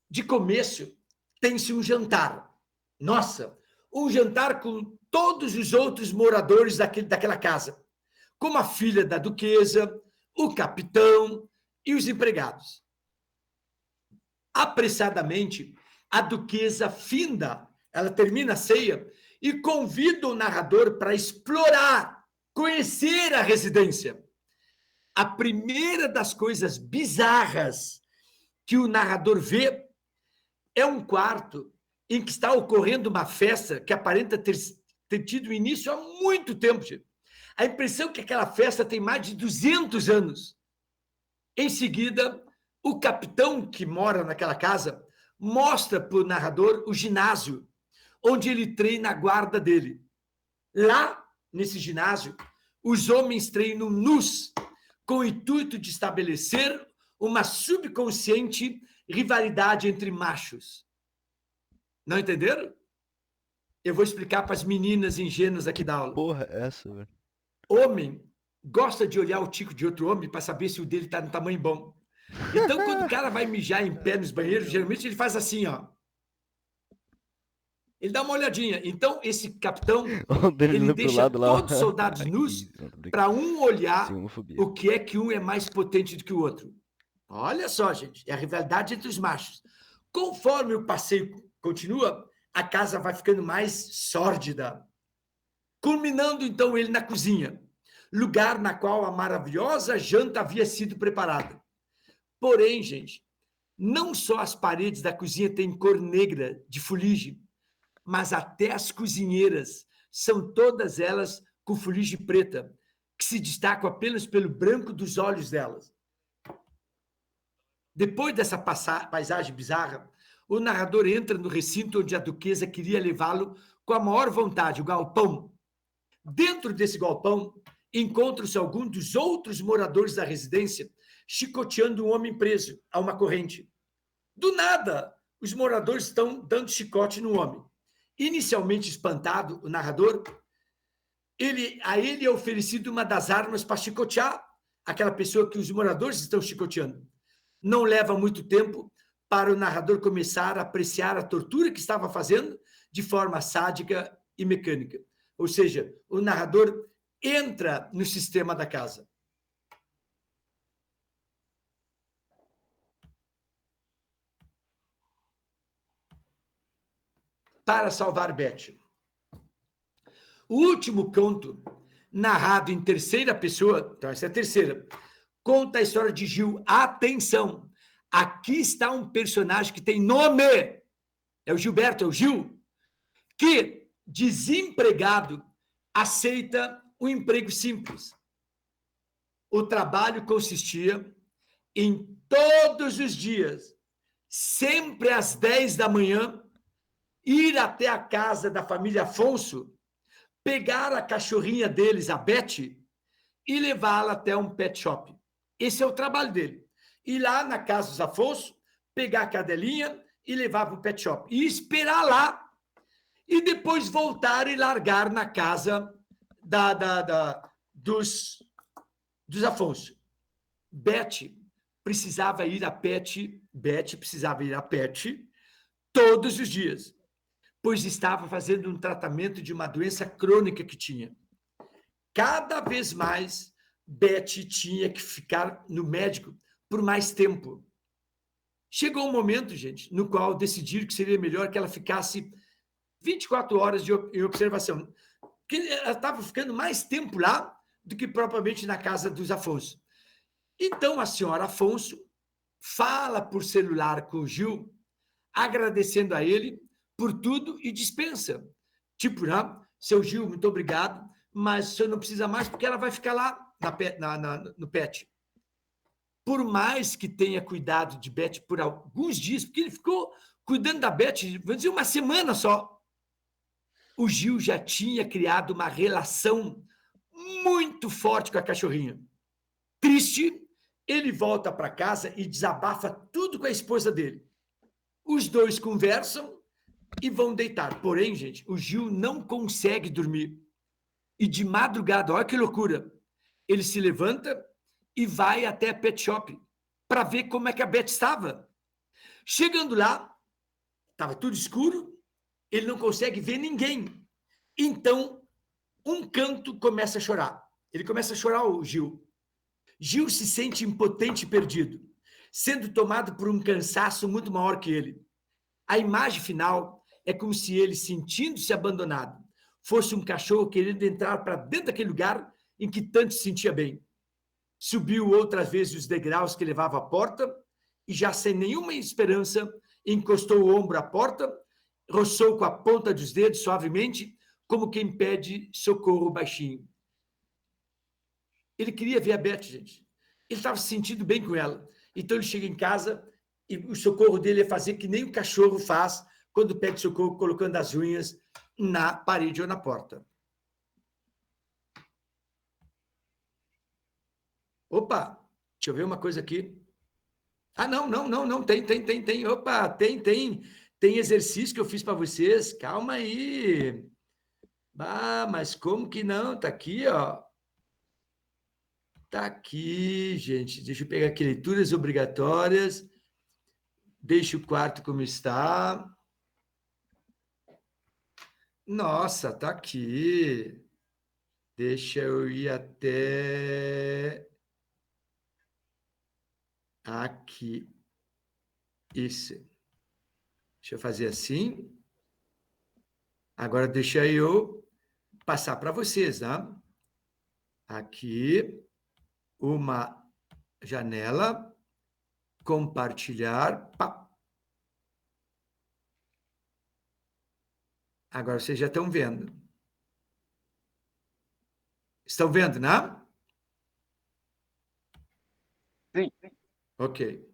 De começo, tem-se um jantar. Nossa, um jantar com todos os outros moradores daquela casa, como a filha da duquesa, o capitão e os empregados. Apressadamente, a duquesa finda ela termina a ceia e convida o narrador para explorar, conhecer a residência. A primeira das coisas bizarras que o narrador vê é um quarto em que está ocorrendo uma festa que aparenta ter tido início há muito tempo. Gente. A impressão é que aquela festa tem mais de 200 anos. Em seguida, o capitão que mora naquela casa mostra para o narrador o ginásio, onde ele treina a guarda dele. Lá, nesse ginásio, os homens treinam nus, com o intuito de estabelecer uma subconsciente rivalidade entre machos. Não entenderam? Eu vou explicar para as meninas ingênuas aqui da aula. Porra, essa, velho. Homem gosta de olhar o tico de outro homem para saber se o dele está no tamanho bom. Então, quando o cara vai mijar em pé nos banheiros, geralmente ele faz assim, ó. Ele dá uma olhadinha. Então, esse capitão, ele deixa todos os soldados nus para um olhar o que é que um é mais potente do que o outro. Olha só, gente, é a rivalidade entre os machos. Conforme o passeio continua, a casa vai ficando mais sórdida, culminando então ele na cozinha, lugar na qual a maravilhosa janta havia sido preparada. Porém, gente, não só as paredes da cozinha têm cor negra de fuligem, mas até as cozinheiras são todas elas com fuligem preta, que se destacam apenas pelo branco dos olhos delas. Depois dessa paisagem bizarra, o narrador entra no recinto onde a duquesa queria levá-lo com a maior vontade, o galpão. Dentro desse galpão, encontram-se alguns dos outros moradores da residência chicoteando um homem preso a uma corrente. Do nada, os moradores estão dando chicote no homem. Inicialmente espantado, o narrador, a ele é oferecido uma das armas para chicotear aquela pessoa que os moradores estão chicoteando. Não leva muito tempo para o narrador começar a apreciar a tortura que estava fazendo de forma sádica e mecânica. Ou seja, o narrador entra no sistema da casa. Para salvar Beth. O último conto, narrado em terceira pessoa, então essa é a terceira, conta a história de Gil. Atenção! Aqui está um personagem que tem nome. É o Gilberto, é o Gil, que, desempregado, aceita um emprego simples. O trabalho consistia em todos os dias, sempre às 10 da manhã, ir até a casa da família Afonso, pegar a cachorrinha deles, a Beth, e levá-la até um pet shop. Esse é o trabalho dele. Ir lá na casa dos Afonso, pegar a cadelinha e levar para o pet shop. E esperar lá. E depois voltar e largar na casa dos Afonso. Beth precisava ir a pet todos os dias, pois estava fazendo um tratamento de uma doença crônica que tinha. Cada vez mais, Beth tinha que ficar no médico por mais tempo. Chegou um momento, gente, no qual decidiram que seria melhor que ela ficasse 24 horas em observação, porque ela estava ficando mais tempo lá do que propriamente na casa dos Afonso. Então, a senhora Afonso fala por celular com o Gil, agradecendo a ele por tudo e dispensa. Tipo, não, seu Gil, muito obrigado, mas o senhor não precisa mais porque ela vai ficar lá no pet. Por mais que tenha cuidado de Beth por alguns dias, porque ele ficou cuidando da Beth, vamos dizer, uma semana só, o Gil já tinha criado uma relação muito forte com a cachorrinha. Triste, ele volta para casa e desabafa tudo com a esposa dele. Os dois conversam e vão deitar. Porém, gente, o Gil não consegue dormir. E de madrugada, olha que loucura, ele se levanta e vai até a pet shop para ver como é que a Beth estava. Chegando lá, estava tudo escuro, ele não consegue ver ninguém. Então, um canto começa a chorar. Ele começa a chorar, o Gil. Gil se sente impotente e perdido, sendo tomado por um cansaço muito maior que ele. A imagem final É como se ele, sentindo-se abandonado, fosse um cachorro querendo entrar para dentro daquele lugar em que tanto se sentia bem. Subiu outras vezes os degraus que levavam à porta e, já sem nenhuma esperança, encostou o ombro à porta, roçou com a ponta dos dedos suavemente, como quem pede socorro baixinho. Ele queria ver a Beth, gente. Ele estava se sentindo bem com ela. Então ele chega em casa e o socorro dele é fazer que nem o cachorro faz quando pede socorro, colocando as unhas na parede ou na porta. Opa, deixa eu ver uma coisa aqui. Ah, não, tem. Opa, tem exercício que eu fiz para vocês. Calma aí. Ah, mas como que não? Tá aqui, ó. Tá aqui, gente. Deixa eu pegar aqui, leituras obrigatórias. Deixa o quarto como está. Nossa, tá aqui. Deixa eu ir até aqui. Isso. Deixa eu fazer assim. Agora deixa eu passar para vocês, tá? Aqui, uma janela, compartilhar. Pá. Agora vocês já estão vendo. Estão vendo, né? Sim. Ok.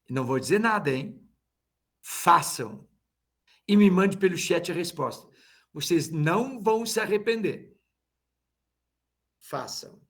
Não vou dizer nada, hein? Façam. E me mande pelo chat a resposta. Vocês não vão se arrepender. Façam.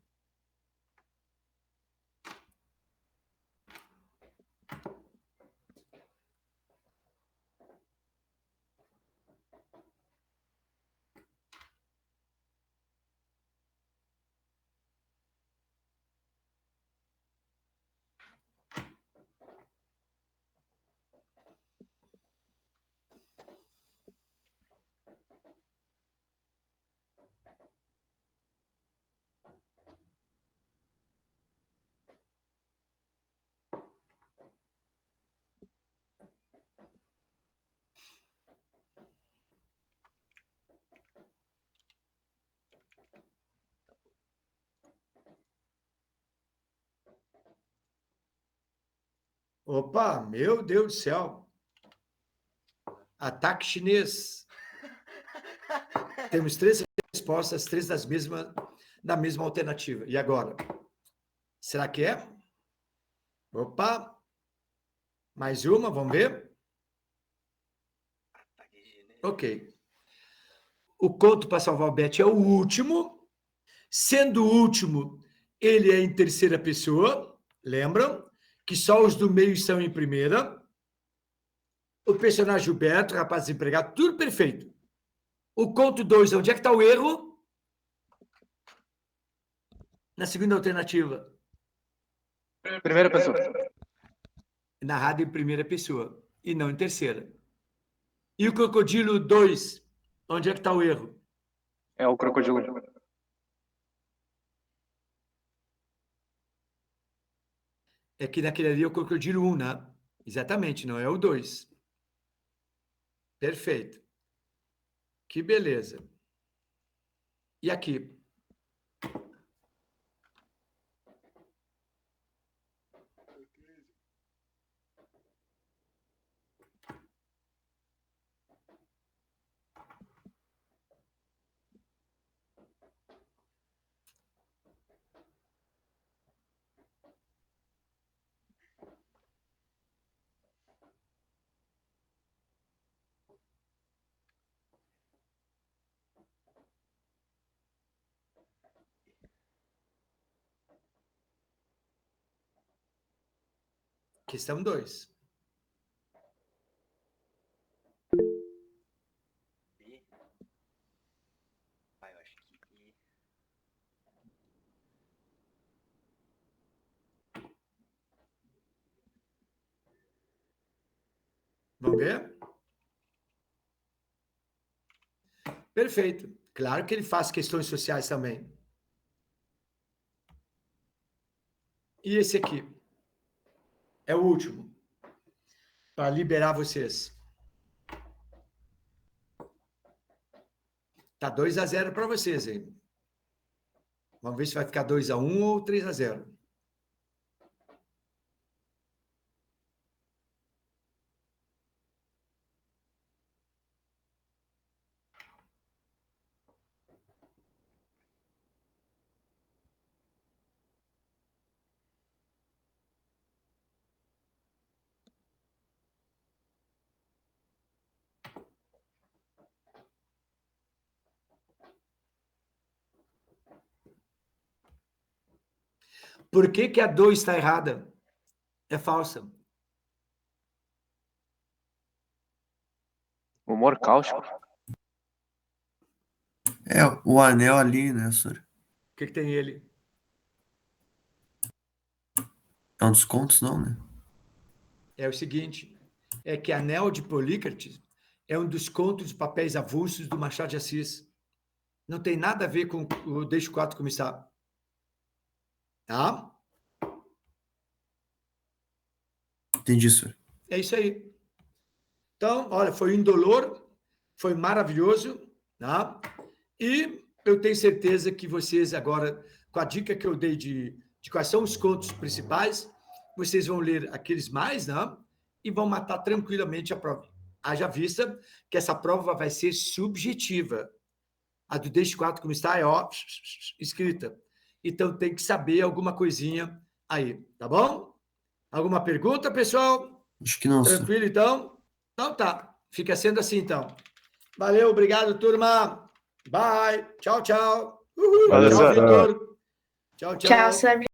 Opa, meu Deus do céu. Ataque chinês. Temos 3 respostas, 3 da mesma alternativa. E agora? Será que é? Opa. Mais uma, vamos ver? Ok. O conto para salvar o Beth é o último. Sendo o último, ele é em terceira pessoa. Lembram? Que só os do meio são em primeira. O personagem Gilberto, rapaz desempregado, tudo perfeito. O conto 2, onde é que está o erro? Na segunda alternativa. Primeira pessoa. Narrado em primeira pessoa e não em terceira. E o Crocodilo 2, onde é que está o erro? É o crocodilo. É que naquele ali é o Crocodilo 1, né? Exatamente, não é o 2. Perfeito. Que beleza. E aqui? Questão 2. Eu acho que... Vamos ver? Perfeito. Claro que ele faz questões sociais também. E esse aqui? É o último. para liberar vocês. Tá 2-0 para vocês, hein? Vamos ver se vai ficar 2-1 ou 3-0. Por que que a 2 está errada? É falsa. Humor cáustico. É, o anel ali, né, senhor? O que que tem ele? É um dos contos, não, né? É o seguinte, é que Anel de Polícrates é um dos contos de papéis avulsos do Machado de Assis. Não tem nada a ver com o Deixa o Quadro Como Está. Tá? Entendi, senhor. É isso aí. Então, olha, foi indolor, foi maravilhoso, tá? E eu tenho certeza que vocês agora, com a dica que eu dei de quais são os contos principais, vocês vão ler aqueles mais, né? E vão matar tranquilamente a prova. Haja vista que essa prova vai ser subjetiva. A do Deixa o Quadro Como Está é, ó, escrita. Então, tem que saber alguma coisinha aí, tá bom? Alguma pergunta, pessoal? Acho que não, senhor. Tranquilo, então? Então tá. Fica sendo assim, então. Valeu, obrigado, turma. Bye. Tchau, tchau. Uhul. Valeu, Tchau, senhor. Vitor. Tchau, tchau. Tchau, senhor.